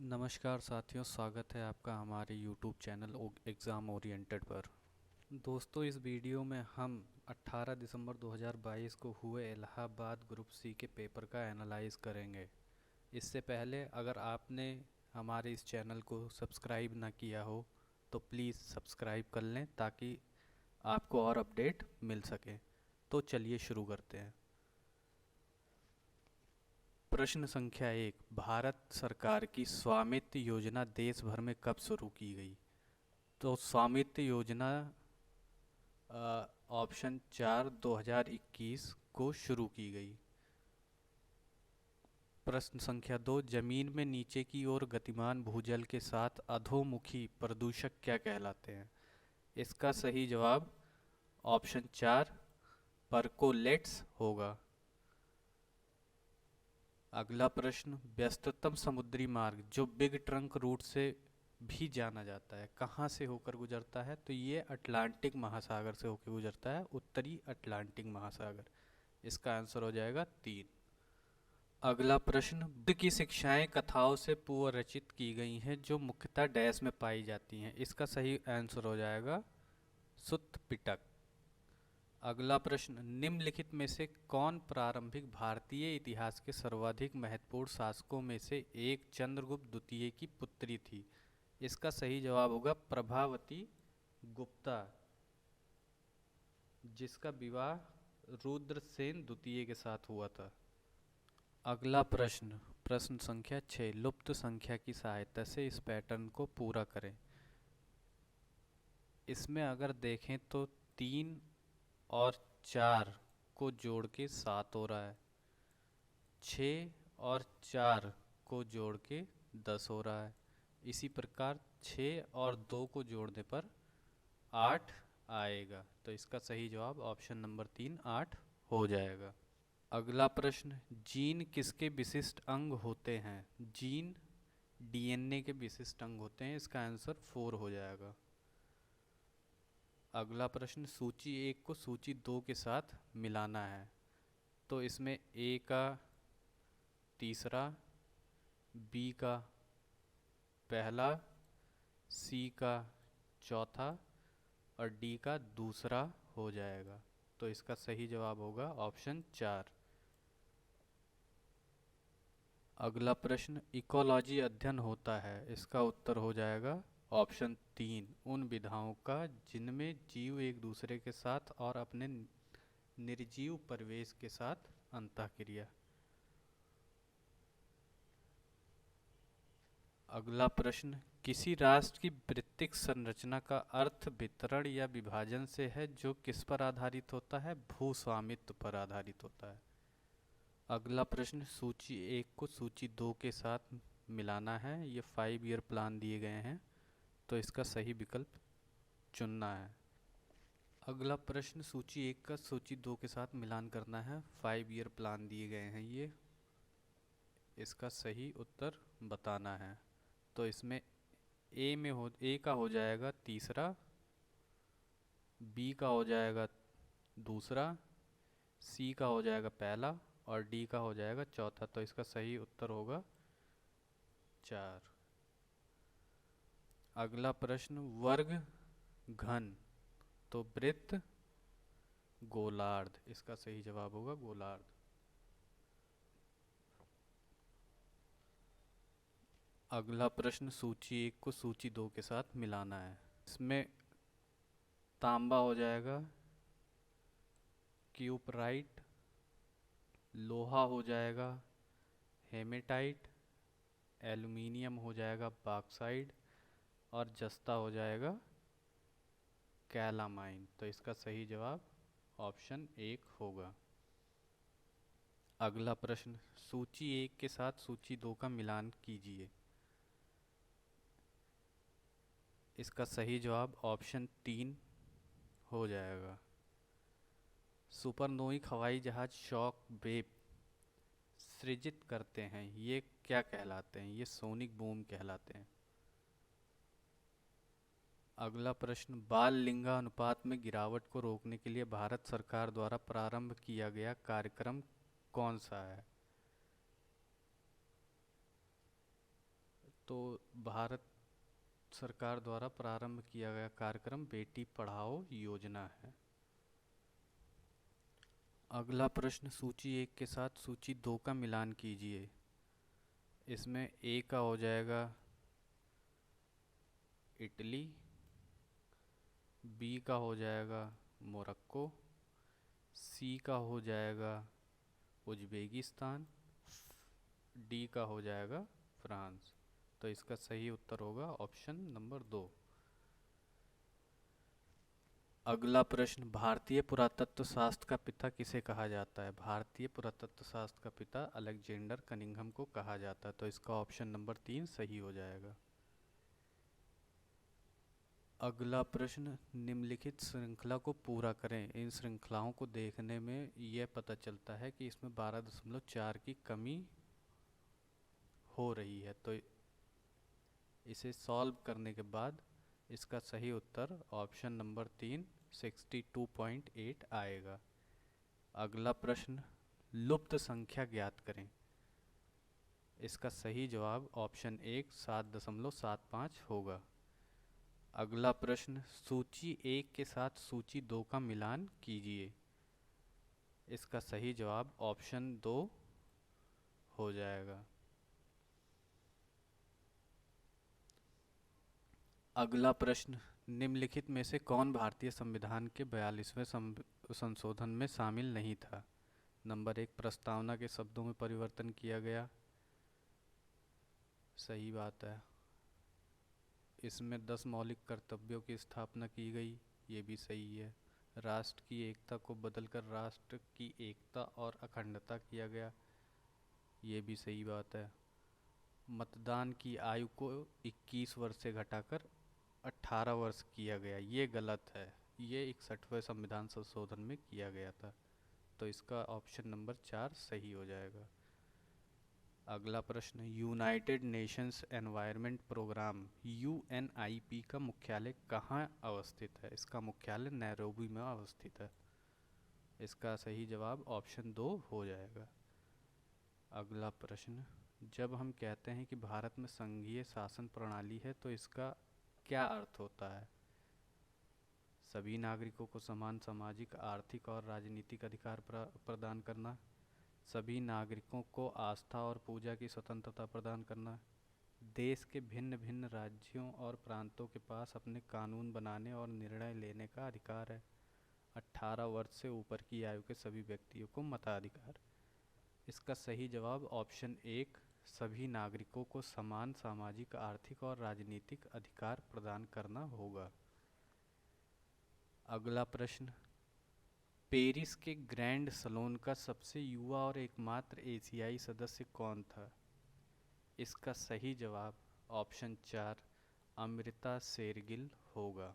नमस्कार साथियों, स्वागत है आपका हमारे YouTube चैनल एग्ज़ाम ओरिएंटेड पर। दोस्तों, इस वीडियो में हम 18 दिसंबर 2022 को हुए इलाहाबाद ग्रुप सी के पेपर का एनालाइज करेंगे। इससे पहले अगर आपने हमारे इस चैनल को सब्सक्राइब ना किया हो तो प्लीज़ सब्सक्राइब कर लें ताकि आपको और अपडेट मिल सके। तो चलिए शुरू करते हैं। प्रश्न संख्या 1, भारत सरकार की स्वामित्व योजना देश भर में कब शुरू की गई? तो स्वामित्व योजना ऑप्शन 4 2021 को शुरू की गई। प्रश्न संख्या 2, जमीन में नीचे की ओर गतिमान भूजल के साथ अधोमुखी प्रदूषक क्या कहलाते हैं? इसका सही जवाब ऑप्शन 4 परकोलेट्स होगा। अगला प्रश्न, व्यस्ततम समुद्री मार्ग जो बिग ट्रंक रूट से भी जाना जाता है कहाँ से होकर गुजरता है? तो ये अटलांटिक महासागर से होकर गुजरता है, उत्तरी अटलांटिक महासागर। इसका आंसर हो जाएगा 3। अगला प्रश्न, बुद्ध की शिक्षाएं कथाओं से पूर्व रचित की गई हैं जो मुख्यतः डैश में पाई जाती हैं। इसका सही आंसर हो जाएगा सुत्त पिटक। अगला प्रश्न, निम्नलिखित में से कौन प्रारंभिक भारतीय इतिहास के सर्वाधिक महत्वपूर्ण शासकों में से एक चंद्रगुप्त द्वितीय की पुत्री थी? इसका सही जवाब होगा प्रभावती गुप्ता, जिसका विवाह रुद्रसेन द्वितीय के साथ हुआ था। अगला प्रश्न, प्रश्न संख्या 6, लुप्त संख्या की सहायता से इस पैटर्न को पूरा करें। इसमें अगर देखें तो 3 और 4 को जोड़ के 7 हो रहा है, 6 और 4 को जोड़ के 10 हो रहा है। इसी प्रकार 6 और 2 को जोड़ने पर 8 आएगा। तो इसका सही जवाब ऑप्शन नंबर 3 8 हो जाएगा। अगला प्रश्न, जीन किसके विशिष्ट अंग होते हैं? जीन डीएनए के विशिष्ट अंग होते हैं। इसका आंसर 4 हो जाएगा। अगला प्रश्न, सूची 1 को सूची 2 के साथ मिलाना है। तो इसमें ए का तीसरा, बी का पहला, सी का चौथा और डी का दूसरा हो जाएगा। तो इसका सही जवाब होगा ऑप्शन 4। अगला प्रश्न, इकोलॉजी अध्ययन होता है। इसका उत्तर हो जाएगा ऑप्शन 3, उन विधाओं का जिनमें जीव एक दूसरे के साथ और अपने निर्जीव परिवेश के साथ अंतःक्रिया। अगला प्रश्न, किसी राष्ट्र की वित्तीय संरचना का अर्थ वितरण या विभाजन से है जो किस पर आधारित होता है? भू स्वामित्व पर आधारित होता है। अगला प्रश्न, सूची 1 को सूची 2 के साथ मिलाना है। ये 5 ईयर प्लान दिए गए हैं, तो इसका सही विकल्प चुनना है। अगला प्रश्न, सूची 1 का सूची 2 के साथ मिलान करना है। 5 ईयर प्लान दिए गए हैं ये, इसका सही उत्तर बताना है। तो इसमें ए का हो जाएगा तीसरा, बी का हो जाएगा दूसरा, सी का हो जाएगा पहला और डी का हो जाएगा चौथा। तो इसका सही उत्तर होगा 4। अगला प्रश्न, वर्ग घन तो वृत्त गोलार्ध। इसका सही जवाब होगा गोलार्ध। अगला प्रश्न, सूची 1 को सूची 2 के साथ मिलाना है। इसमें तांबा हो जाएगा क्यूपराइट, लोहा हो जाएगा हेमेटाइट, एल्यूमिनियम हो जाएगा बॉक्साइड और जस्ता हो जाएगा कैलामाइन। तो इसका सही जवाब ऑप्शन 1 होगा। अगला प्रश्न, सूची 1 के साथ सूची 2 का मिलान कीजिए। इसका सही जवाब ऑप्शन 3 हो जाएगा। सुपरनोइक हवाई जहाज शॉक वेव सृजित करते हैं, ये क्या कहलाते हैं? ये सोनिक बूम कहलाते हैं। अगला प्रश्न, बाल लिंगानुपात में गिरावट को रोकने के लिए भारत सरकार द्वारा प्रारंभ किया गया कार्यक्रम कौन सा है? तो भारत सरकार द्वारा प्रारंभ किया गया कार्यक्रम बेटी पढ़ाओ योजना है। अगला प्रश्न, सूची 1 के साथ सूची 2 का मिलान कीजिए। इसमें ए का हो जाएगा इटली, बी का हो जाएगा मोरक्को, सी का हो जाएगा उज्बेकिस्तान, डी का हो जाएगा फ्रांस। तो इसका सही उत्तर होगा ऑप्शन नंबर 2। अगला प्रश्न, भारतीय पुरातत्व शास्त्र का पिता किसे कहा जाता है? भारतीय पुरातत्व शास्त्र का पिता अलेक्जेंडर कनिंघम को कहा जाता है। तो इसका ऑप्शन नंबर 3 सही हो जाएगा। अगला प्रश्न, निम्नलिखित श्रृंखला को पूरा करें। इन श्रृंखलाओं को देखने में यह पता चलता है कि इसमें 12.4 की कमी हो रही है। तो इसे सॉल्व करने के बाद इसका सही उत्तर ऑप्शन नंबर 3 62.8 आएगा। अगला प्रश्न, लुप्त संख्या ज्ञात करें। इसका सही जवाब ऑप्शन 1 7.75 होगा। अगला प्रश्न, सूची 1 के साथ सूची 2 का मिलान कीजिए। इसका सही जवाब ऑप्शन 2 हो जाएगा। अगला प्रश्न, निम्नलिखित में से कौन भारतीय संविधान के 42वें संशोधन में शामिल नहीं था? नंबर 1, प्रस्तावना के शब्दों में परिवर्तन किया गया। सही बात है। इसमें 10 मौलिक कर्तव्यों की स्थापना की गई, ये भी सही है। राष्ट्र की एकता को बदलकर राष्ट्र की एकता और अखंडता किया गया, ये भी सही बात है। मतदान की आयु को 21 वर्ष से घटाकर 18 वर्ष किया गया, ये गलत है। ये 61वें संविधान संशोधन में किया गया था। तो इसका ऑप्शन नंबर 4 सही हो जाएगा। अगला प्रश्न, United Nations Environment Programme UNIP का मुख्यालय कहाँ अवस्थित है? इसका मुख्यालय नैरोबी में अवस्थित है। इसका सही जवाब ऑप्शन 2 हो जाएगा। अगला प्रश्न, जब हम कहते हैं कि भारत में संघीय शासन प्रणाली है तो इसका क्या अर्थ होता है? सभी नागरिकों को समान सामाजिक, आर्थिक और राजनीतिक अधिकार प्रदान करना, सभी नागरिकों को आस्था और पूजा की स्वतंत्रता प्रदान करना, देश के भिन्न भिन्न राज्यों और प्रांतों के पास अपने कानून बनाने और निर्णय लेने का अधिकार है, 18 वर्ष से ऊपर की आयु के सभी व्यक्तियों को मताधिकार। इसका सही जवाब ऑप्शन 1 सभी नागरिकों को समान सामाजिक, आर्थिक और राजनीतिक अधिकार प्रदान करना होगा। अगला प्रश्न, पेरिस के ग्रैंड सलोन का सबसे युवा और एकमात्र एशियाई सदस्य कौन था? इसका सही जवाब ऑप्शन 4 अमृता शेरगिल होगा।